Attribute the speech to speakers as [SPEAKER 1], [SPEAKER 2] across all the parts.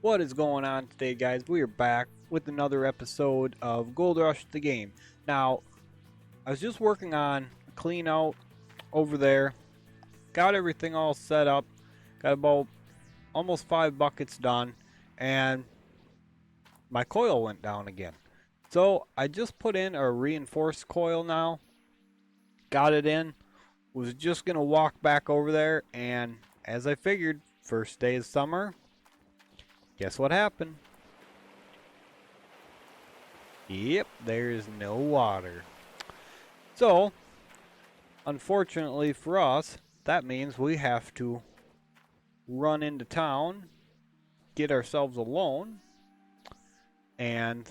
[SPEAKER 1] What is going on today, guys? We are back with another episode of Gold Rush the game. Now, I was just working on a clean out over there, got everything all set up, got about almost 5 buckets done, and my coil went down again. So I just put in a reinforced coil now, got it in, was just gonna walk back over there, and as I figured, first day of summer, guess what happened? Yep, there's no water. So, unfortunately for us, that means we have to run into town, get ourselves a loan, and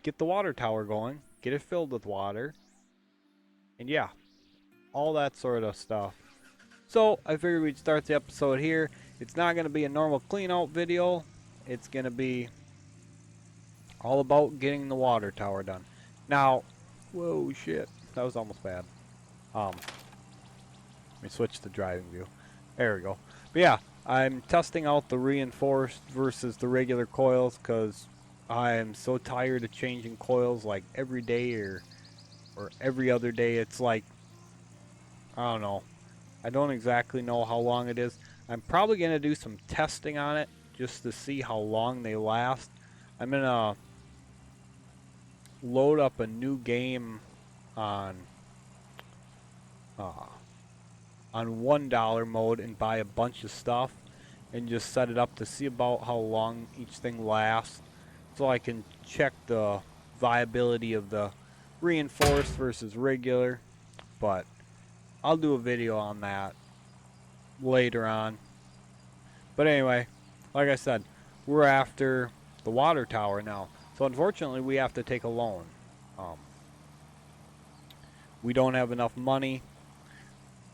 [SPEAKER 1] get the water tower going, get it filled with water, and yeah, all that sort of stuff. So, I figured we'd start the episode here. It's not going to be a normal clean out video. It's going to be all about getting the water tower done. Now, whoa, shit. That was almost bad. Let me switch to driving view. There we go. But yeah, I'm testing out the reinforced versus the regular coils because I'm so tired of changing coils like every day or every other day. It's like, I don't know. I don't exactly know how long it is. I'm probably going to do some testing on it just to see how long they last. I'm going to load up a new game on $1 mode and buy a bunch of stuff and just set it up to see about how long each thing lasts so I can check the viability of the reinforced versus regular. But I'll do a video on that later on. But anyway, like I said, we're after the water tower now. So unfortunately we have to take a loan. We don't have enough money.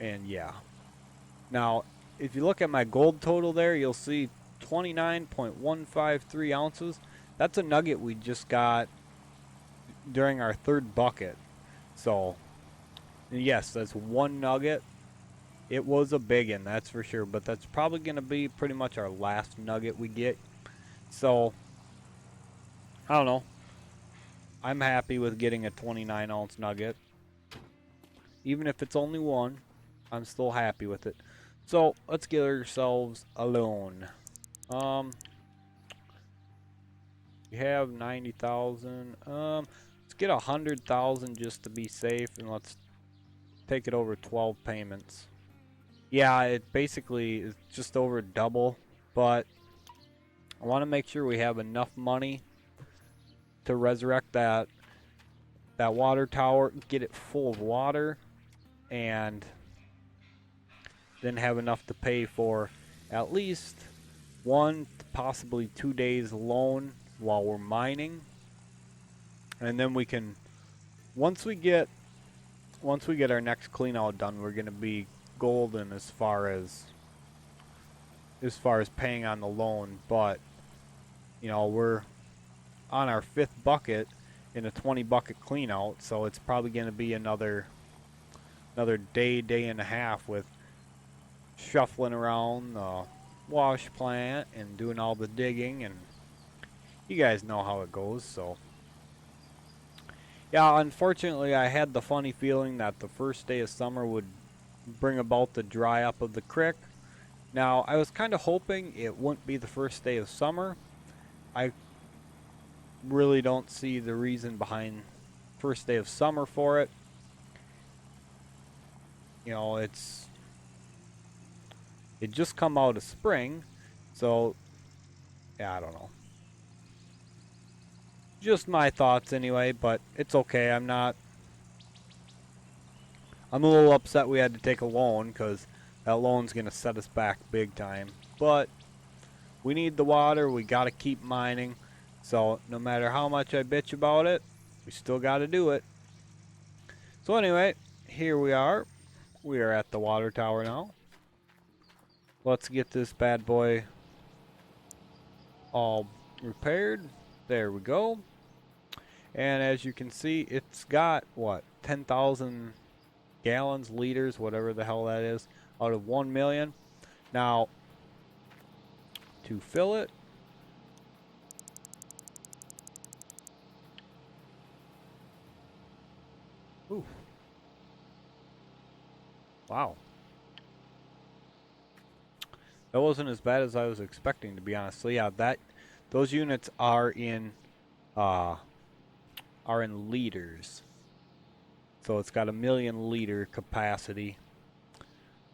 [SPEAKER 1] And yeah. Now, if you look at my gold total there, you'll see 29.153 ounces. That's a nugget we just got during our third bucket. So, yes, that's one nugget. It was a big one, that's for sure. But that's probably going to be pretty much our last nugget we get. So, I don't know. I'm happy with getting a 29 ounce nugget. Even if it's only one, I'm still happy with it. So let's get ourselves a loan. We have 90,000. Let's get 100,000 just to be safe, and let's take it over 12 payments. Yeah, it basically is just over double, but I want to make sure we have enough money to resurrect that water tower, get it full of water, and then have enough to pay for at least 1, possibly 2 days loan while we're mining. And then we can, once we get our next clean out done, we're gonna be golden as far as paying on the loan. But you know, we're on our 5th bucket in a 20 bucket clean out, so it's probably gonna be another day and a half with shuffling around the wash plant and doing all the digging, and you guys know how it goes. So yeah, unfortunately I had the funny feeling that the first day of summer would bring about the dry up of the creek. Now I was kind of hoping it wouldn't be the first day of summer. I really don't see the reason behind first day of summer for it. You know, it just come out of spring, so yeah, I don't know. Just my thoughts anyway, but it's okay. I'm a little upset we had to take a loan because that loan's gonna set us back big time. But we need the water. We gotta keep mining. So no matter how much I bitch about it, we still gotta do it. So anyway, here we are. We are at the water tower now. Let's get this bad boy all repaired. There we go. And as you can see, it's got, what, 10,000 gallons, liters, whatever the hell that is, out of 1 million. Now, to fill it. Ooh. Wow. That wasn't as bad as I was expecting, to be honest. So yeah, those units are in liters. So it's got a 1,000,000 liter capacity.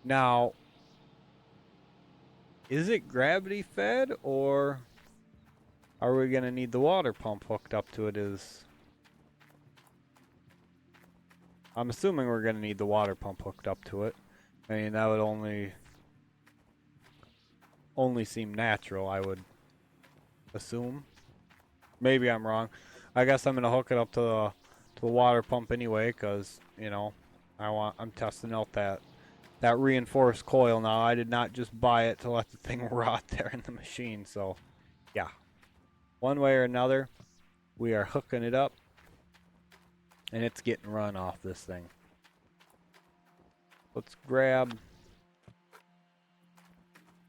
[SPEAKER 1] Now, is it gravity fed, or are we gonna need the water pump hooked up to it? I'm assuming we're gonna need the water pump hooked up to it. I mean, that would only seem natural, I would assume. Maybe I'm wrong. I guess I'm gonna hook it up to the water pump anyway, cause you know, I'm testing out that reinforced coil now. I did not just buy it to let the thing rot there in the machine. So, yeah, one way or another, we are hooking it up, and it's getting run off this thing. Let's grab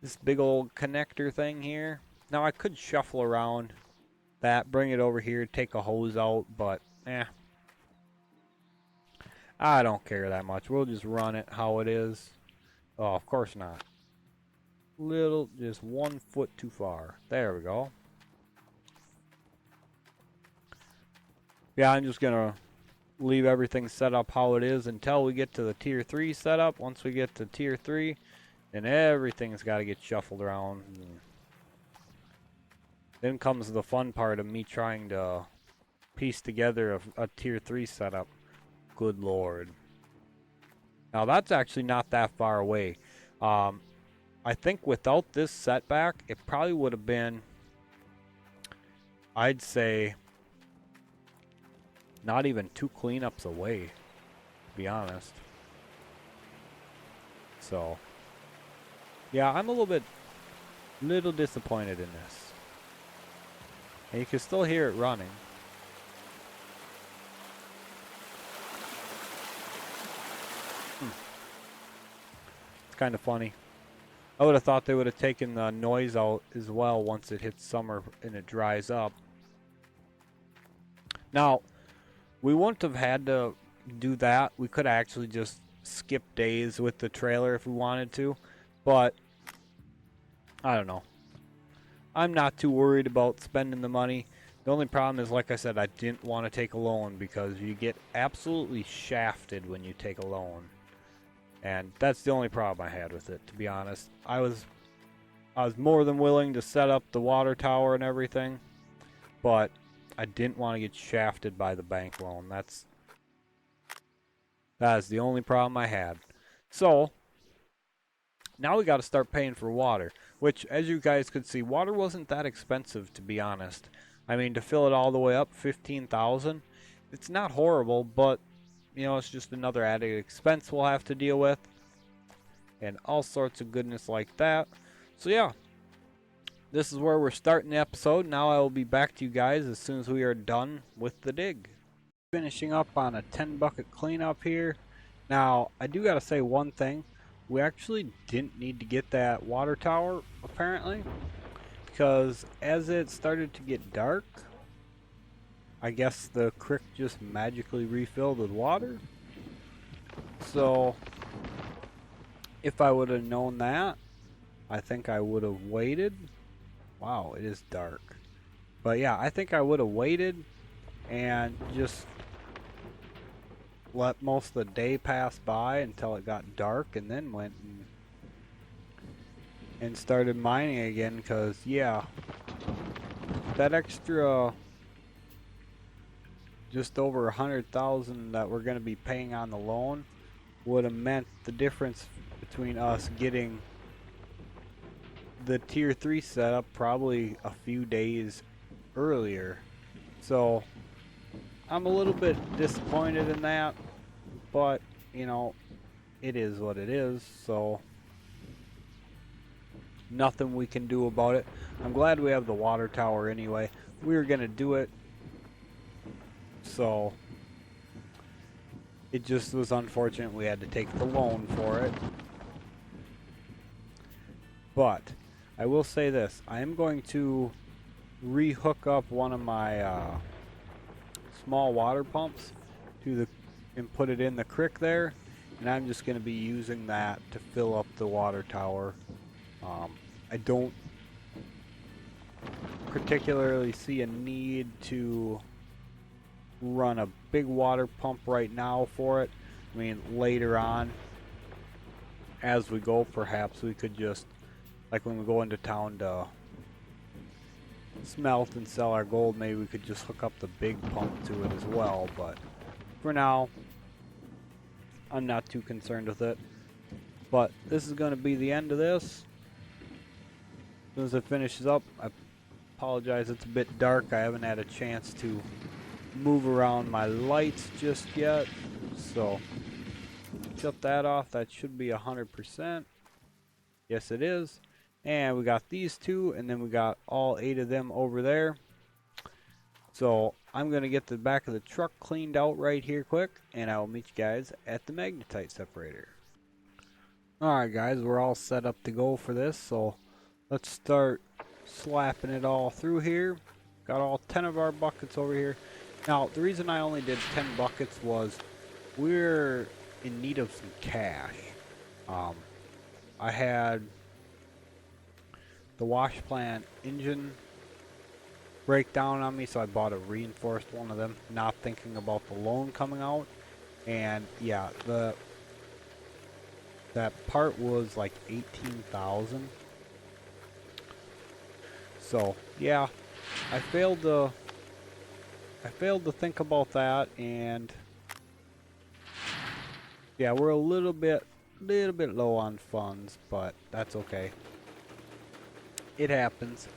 [SPEAKER 1] this big old connector thing here. Now I could shuffle around that, bring it over here, take a hose out, but I don't care that much. We'll just run it how it is. Oh, of course not. Just 1 foot too far. There we go. Yeah, I'm just gonna leave everything set up how it is until we get to the tier 3 setup. Once we get to tier 3, then everything's got to get shuffled around. Then comes the fun part of me trying to piece together a tier 3 setup. Good lord. Now that's actually not that far away. I think without this setback, it probably would have been, I'd say, not even 2 cleanups away, to be honest. So, yeah, I'm a little disappointed in this. And you can still hear it running. It's kind of funny. I would have thought they would have taken the noise out as well once it hits summer and it dries up. Now, we wouldn't have had to do that. We could have actually just skipped days with the trailer if we wanted to. But, I don't know. I'm not too worried about spending the money. The only problem is, like I said, I didn't want to take a loan because you get absolutely shafted when you take a loan. And that's the only problem I had with it, to be honest. I was more than willing to set up the water tower and everything, but I didn't want to get shafted by the bank loan. That is the only problem I had. So, now we got to start paying for water, which, as you guys could see, water wasn't that expensive, to be honest. I mean, to fill it all the way up, $15,000, it's not horrible, but you know, it's just another added expense we'll have to deal with. And all sorts of goodness like that. So yeah, this is where we're starting the episode. Now I will be back to you guys as soon as we are done with the dig. Finishing up on a 10 bucket cleanup here. Now, I do gotta say one thing. We actually didn't need to get that water tower, apparently. Because as it started to get dark, I guess the creek just magically refilled with water. So, if I would have known that, I think I would have waited. Wow, it is dark. But yeah, I think I would have waited and just let most of the day pass by until it got dark and then went and started mining again, because yeah, that extra just over 100,000 that we're going to be paying on the loan would have meant the difference between us getting the tier 3 setup probably a few days earlier. So I'm a little bit disappointed in that, but you know, it is what it is, so nothing we can do about it. I'm glad we have the water tower anyway. We were gonna do it, so it just was unfortunate we had to take the loan for it. But I will say this. I am going to re-hook up one of my small water pumps to the and put it in the creek there, and I'm just going to be using that to fill up the water tower. I don't particularly see a need to run a big water pump right now for it. I mean, later on, as we go, perhaps we could just, like when we go into town to smelt and sell our gold, maybe we could just hook up the big pump to it as well, but for now, I'm not too concerned with it. But this is going to be the end of this. As soon as it finishes up, I apologize, it's a bit dark. I haven't had a chance to move around my lights just yet, so shut that off. That should be 100%. Yes, it is. And we got these two, and then we got all 8 of them over there. So I'm going to get the back of the truck cleaned out right here quick, and I will meet you guys at the magnetite separator. Alright guys, we're all set up to go for this, so let's start slapping it all through here. Got all 10 of our buckets over here. Now, the reason I only did 10 buckets was we're in need of some cash. I had the wash plant engine break down on me, so I bought a reinforced one of them, not thinking about the loan coming out. And yeah, that part was like 18,000. So yeah, I failed to think about that, and yeah, we're a little bit low on funds, but that's okay. It happens.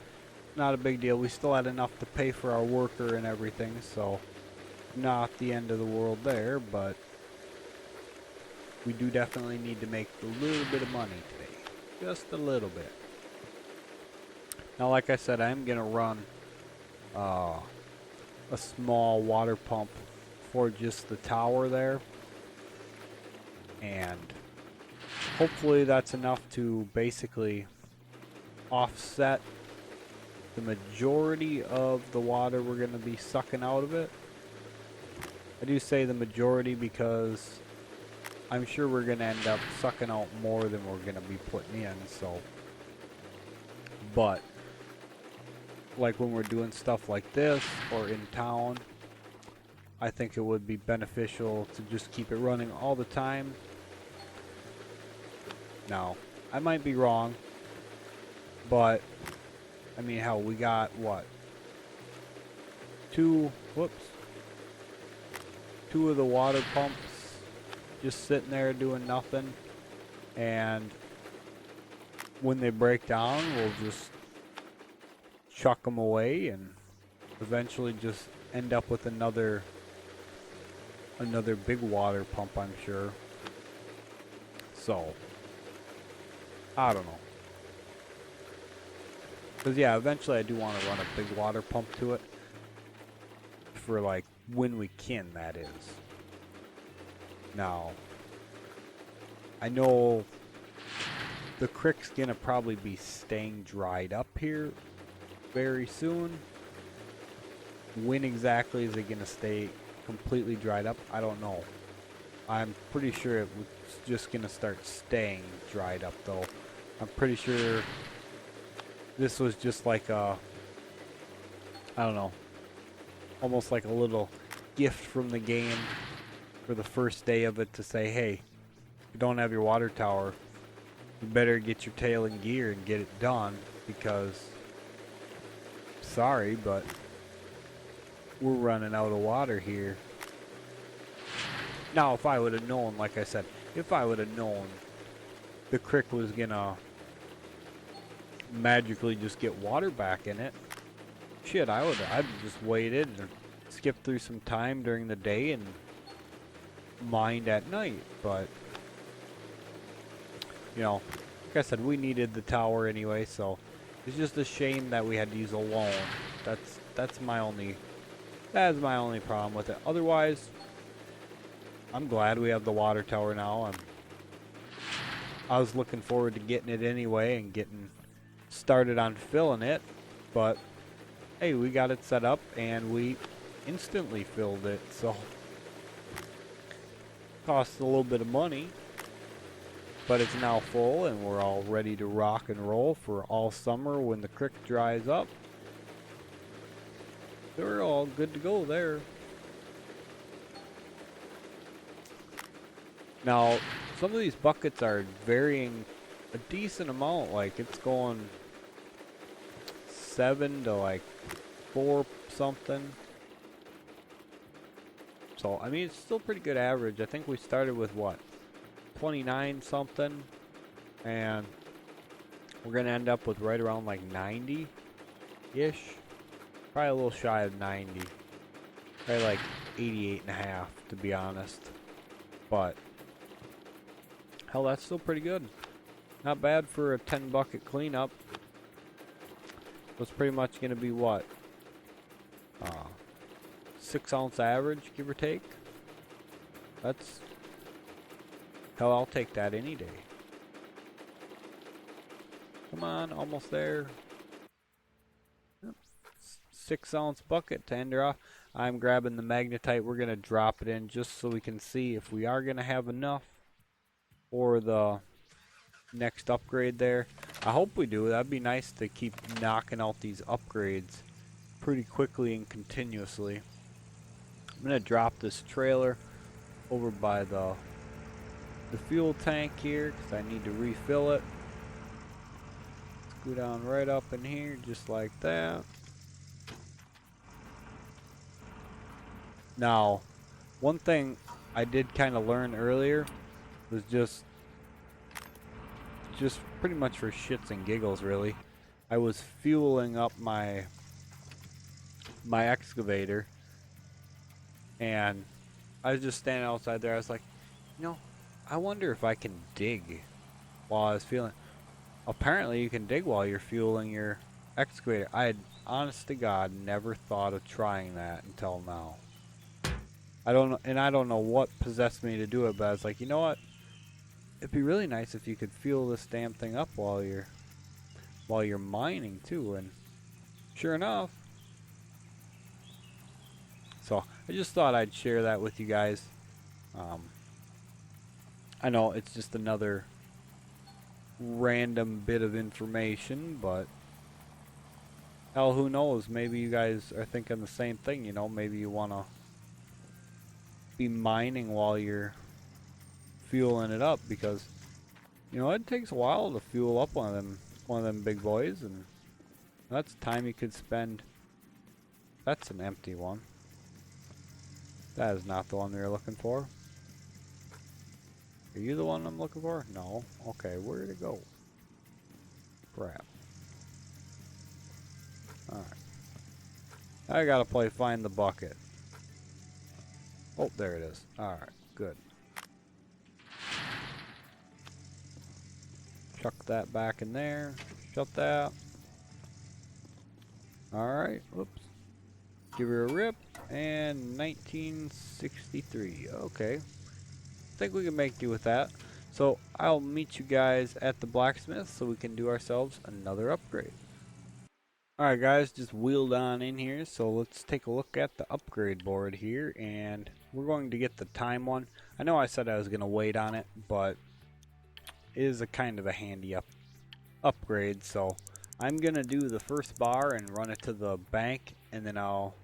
[SPEAKER 1] Not a big deal. We still had enough to pay for our worker and everything, so not the end of the world there, but we do definitely need to make a little bit of money today. Just a little bit. Now, like I said, I'm going to run a small water pump for just the tower there. And hopefully that's enough to basically offset the majority of the water we're going to be sucking out of it. I do say the majority because I'm sure we're going to end up sucking out more than we're going to be putting in, so. But like when we're doing stuff like this or in town, I think it would be beneficial to just keep it running all the time. Now, I might be wrong, but I mean, hell, we got what? Two of the water pumps just sitting there doing nothing, and when they break down, we'll just chuck them away and eventually just end up with another big water pump, I'm sure. So I don't know. Because yeah, eventually I do want to run a big water pump to it. For like when we can, that is. Now, I know the creek's gonna probably be staying dried up here very soon. When exactly is it gonna stay completely dried up? I don't know. I'm pretty sure it was just gonna start staying dried up though. I'm pretty sure this was just like a, I don't know, almost like a little gift from the game for the first day of it to say, hey, if you don't have your water tower, you better get your tail in gear and get it done, because, sorry, but we're running out of water here. Now, if I would have known, like I said, if I would have known the creek was gonna magically just get water back in it, shit, I'd just waited and skipped through some time during the day and mined at night. But you know, like I said, we needed the tower anyway, so it's just a shame that we had to use a loan. That's my only problem with it. Otherwise, I'm glad we have the water tower now. I was looking forward to getting it anyway and getting started on filling it, but hey, we got it set up and we instantly filled it, so cost a little bit of money, but it's now full and we're all ready to rock and roll for all summer when the creek dries up. They're all good to go there. Now, some of these buckets are varying a decent amount, like it's going 7 to like 4 something. So, I mean, it's still pretty good average. I think we started with what, 29 something, and we're gonna end up with right around like 90-ish. Probably a little shy of 90. Probably like 88 and a half, to be honest. But hell, that's still pretty good. Not bad for a 10 bucket cleanup. It's pretty much gonna be what? 6 ounce average, give or take. That's, hell, I'll take that any day. Come on, almost there. 6 ounce bucket to end her off. I'm grabbing the magnetite. We're gonna drop it in just so we can see if we are gonna have enough for the next upgrade there. I hope we do. That'd be nice to keep knocking out these upgrades pretty quickly and continuously. I'm gonna drop this trailer over by the fuel tank here because I need to refill it. Let's go down right up in here just like that. Now, one thing I did kind of learn earlier was just pretty much for shits and giggles, really. I was fueling up my excavator, and I was just standing outside there. I was like, you know, I wonder if I can dig while I was fueling. Apparently, you can dig while you're fueling your excavator. I had, honest to God, never thought of trying that until now. I don't know, and I don't know what possessed me to do it, but I was like, you know what? It'd be really nice if you could fuel this damn thing up while you're mining too. And sure enough, so I just thought I'd share that with you guys. I know it's just another random bit of information, but hell, who knows? Maybe you guys are thinking the same thing. You know, maybe you want to be mining while you're fueling it up, because you know it takes a while to fuel up one of them big boys, and that's time you could spend. That's an empty one. That is not the one we were looking for. Are you the one I'm looking for? No. Okay, where'd it go? Crap. Alright. I gotta play find the bucket. Oh, there it is. Alright, good. Chuck that back in there. Shut that. Alright, whoops. Give her a rip. And 1963. Okay. I think we can make do with that. So I'll meet you guys at the blacksmith so we can do ourselves another upgrade. Alright guys, just wheeled on in here, so let's take a look at the upgrade board here, and we're going to get the time one. I know I said I was going to wait on it, but it is a kind of a handy upgrade, so I'm going to do the first bar and run it to the bank, and then I'll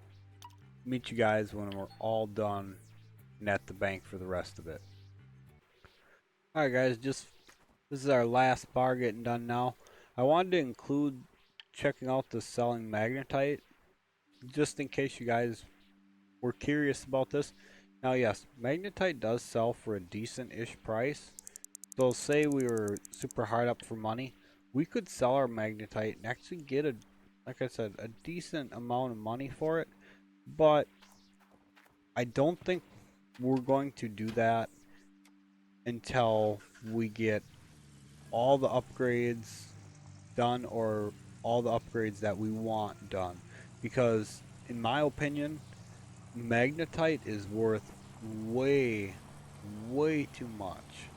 [SPEAKER 1] meet you guys when we're all done and at the bank for the rest of it. Alright guys, this is our last bar getting done now. I wanted to include checking out the selling magnetite just in case you guys were curious about this. Now yes, magnetite does sell for a decent-ish price. So say we were super hard up for money, we could sell our magnetite and actually get a, like I said, a decent amount of money for it. But I don't think we're going to do that until we get all the upgrades done, or all the upgrades that we want done, because in my opinion magnetite is worth way too much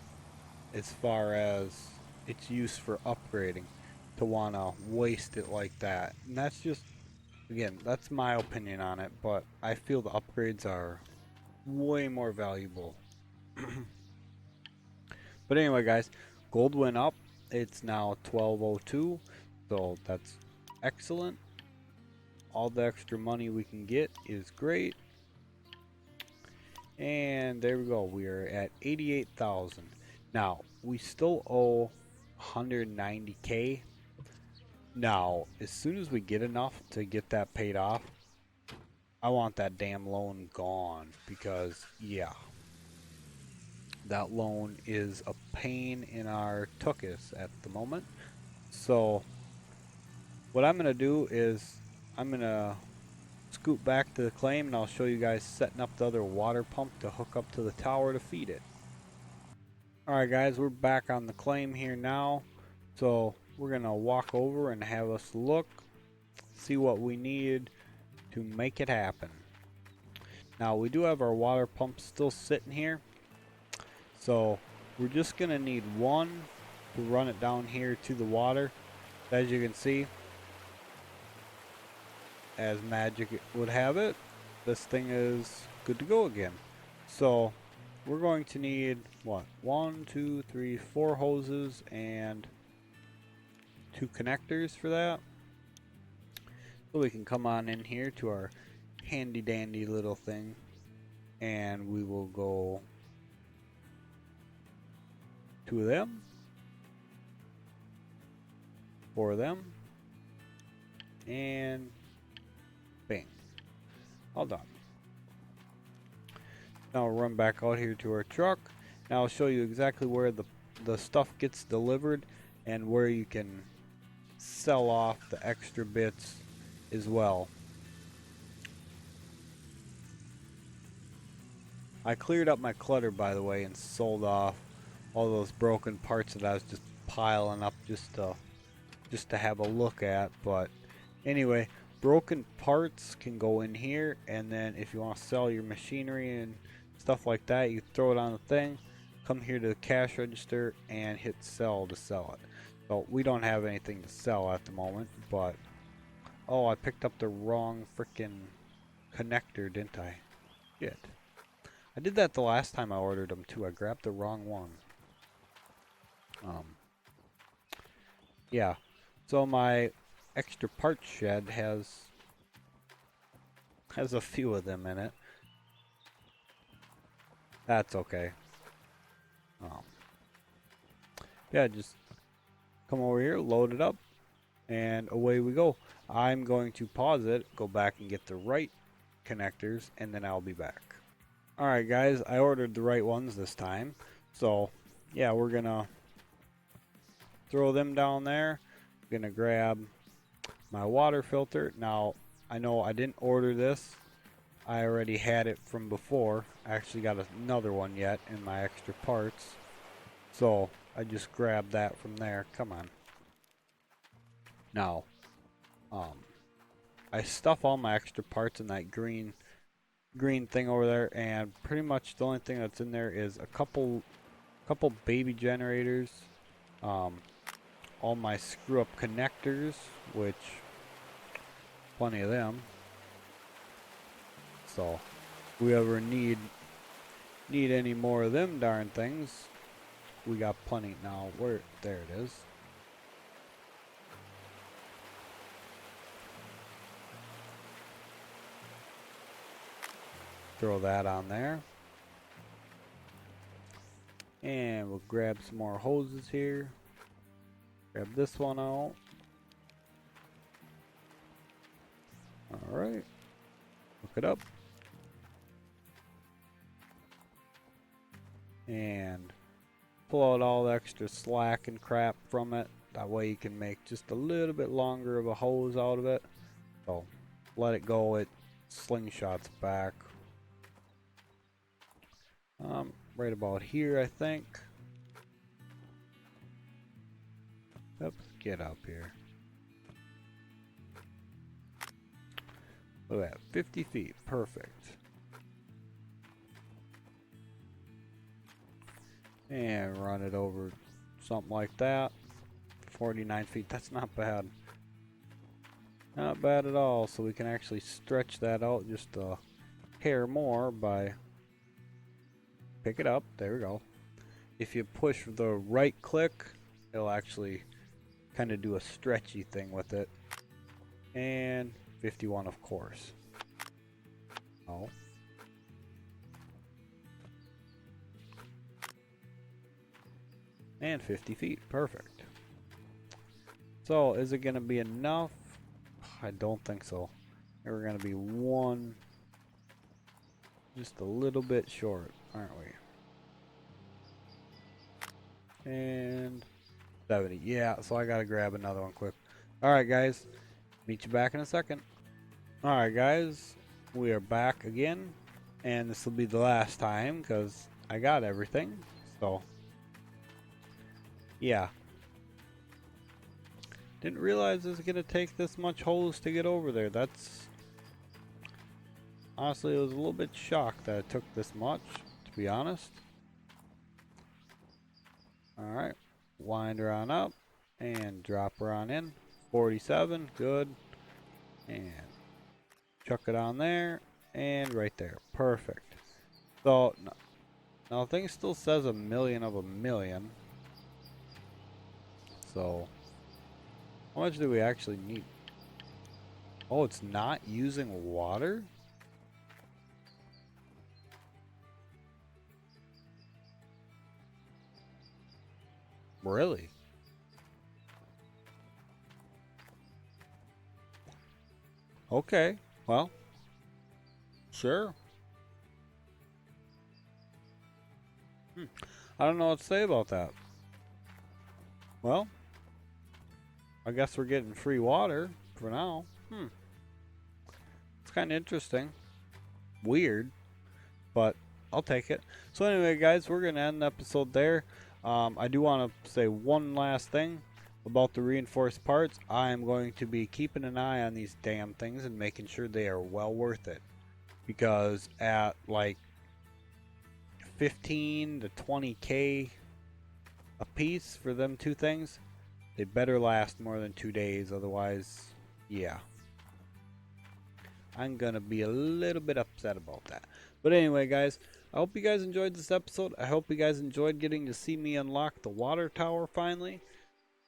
[SPEAKER 1] as far as its use for upgrading. to want to waste it like that. And that's just, again, that's my opinion on it, but I feel the upgrades are way more valuable. But anyway, guys, gold went up. It's now 1202, so that's excellent. All the extra money we can get is great. And there we go. We are at 88,000. Now, we still owe 190k. Now, as soon as we get enough to get that paid off, I want that damn loan gone, because yeah, that loan is a pain in our tuchus at the moment. So what I'm gonna do is I'm gonna scoot back to the claim, and I'll show you guys setting up the other water pump to hook up to the tower to feed it. Alright guys, we're back on the claim here now. So we're gonna walk over and have us look, see what we need to make it happen. Now we do have our water pump still sitting here, so we're just gonna need one to run it down here to the water. As you can see, as magic would have it, this thing is good to go again. So we're going to need what, 1 2 3 4 hoses and 2 connectors for that, so we can come on in here to our handy dandy little thing, and we will go 2 of them, 4 of them, and bang, all done. Now we'll run back out here to our truck. Now I'll show you exactly where the stuff gets delivered and where you can sell off the extra bits as well. I cleared up my clutter, by the way, and sold off all those broken parts that I was just piling up just to have a look at. But anyway, broken parts can go in here, and then if you want to sell your machinery and stuff like that, you throw it on the thing, come here to the cash register and hit sell to sell it. So we don't have anything to sell at the moment, but oh, I picked up the wrong freaking connector, didn't I? Shit. I did that the last time I ordered them too. I grabbed the wrong one. Yeah. So my extra parts shed has a few of them in it. That's okay. Yeah, just come over here, load it up, and away we go. I'm going to pause it, go back and get the right connectors, and then I'll be back. Alright guys, I ordered the right ones this time. So yeah, we're gonna throw them down there. I'm gonna grab my water filter. Now, I know I didn't order this. I already had it from before. I actually got another one yet in my extra parts. So I just grabbed that from there. Come on. Now, I stuff all my extra parts in that green thing over there, and pretty much the only thing that's in there is a couple baby generators, all my screw up connectors, which plenty of them. So if we ever need any more of them darn things, we got plenty. Now where, there it is. Throw that on there. And we'll grab some more hoses here. Grab this one out. Alright. Hook it up. And pull out all the extra slack and crap from it. That way you can make just a little bit longer of a hose out of it. So let it go, it slingshots back. Right about here, I think. Oops, get up here. Look at that, 50 feet, perfect. And run it over something like that. 49 feet. That's not bad. Not bad at all. So we can actually stretch that out just a hair more by pick it up. There we go. If you push the right click, it'll actually kind of do a stretchy thing with it. And 51, of course. Oh. And 50 feet. Perfect. So, is it going to be enough? I don't think so. We're going to be one, just a little bit short, aren't we? And 70. Yeah, so I got to grab another one quick. Alright, guys. Meet you back in a second. Alright, guys. We are back again. And this will be the last time because I got everything. So, yeah. Didn't realize it was going to take this much hose to get over there. That's... Honestly, I was a little bit shocked that it took this much, to be honest. Alright. Wind her on up. And drop her on in. 47. Good. And chuck it on there. And right there. Perfect. So, now the thing still says 1,000,000 of 1,000,000. So... How much do we actually need? Oh, it's not using water? Really? Okay, well, sure. I don't know what to say about that. Well, I guess we're getting free water for now. It's kind of interesting. Weird, but I'll take it. So anyway, guys, we're going to end the episode there. I do want to say one last thing about the reinforced parts. I am going to be keeping an eye on these damn things and making sure they are well worth it. Because at like 15 to 20K a piece for them two things, they better last more than 2 days, otherwise, yeah. I'm gonna be a little bit upset about that. But anyway, guys, I hope you guys enjoyed this episode. I hope you guys enjoyed getting to see me unlock the water tower finally.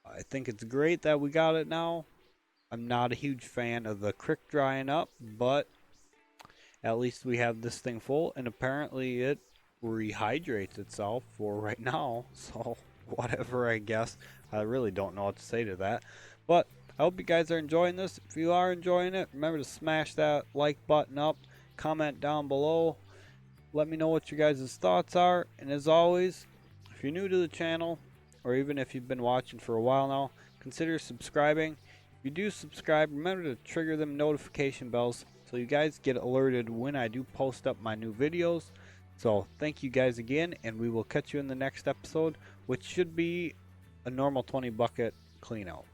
[SPEAKER 1] I think it's great that we got it now. I'm not a huge fan of the creek drying up, but at least we have this thing full, and apparently it rehydrates itself for right now, so whatever, I guess. I really don't know what to say to that, but I hope you guys are enjoying this. If you are enjoying it, remember to smash that like button up, comment down below, let me know what your guys' thoughts are, and as always, if you're new to the channel, or even if you've been watching for a while now, consider subscribing. If you do subscribe, remember to trigger them notification bells so you guys get alerted when I do post up my new videos. So thank you guys again, and we will catch you in the next episode, which should be a normal 20 bucket clean out.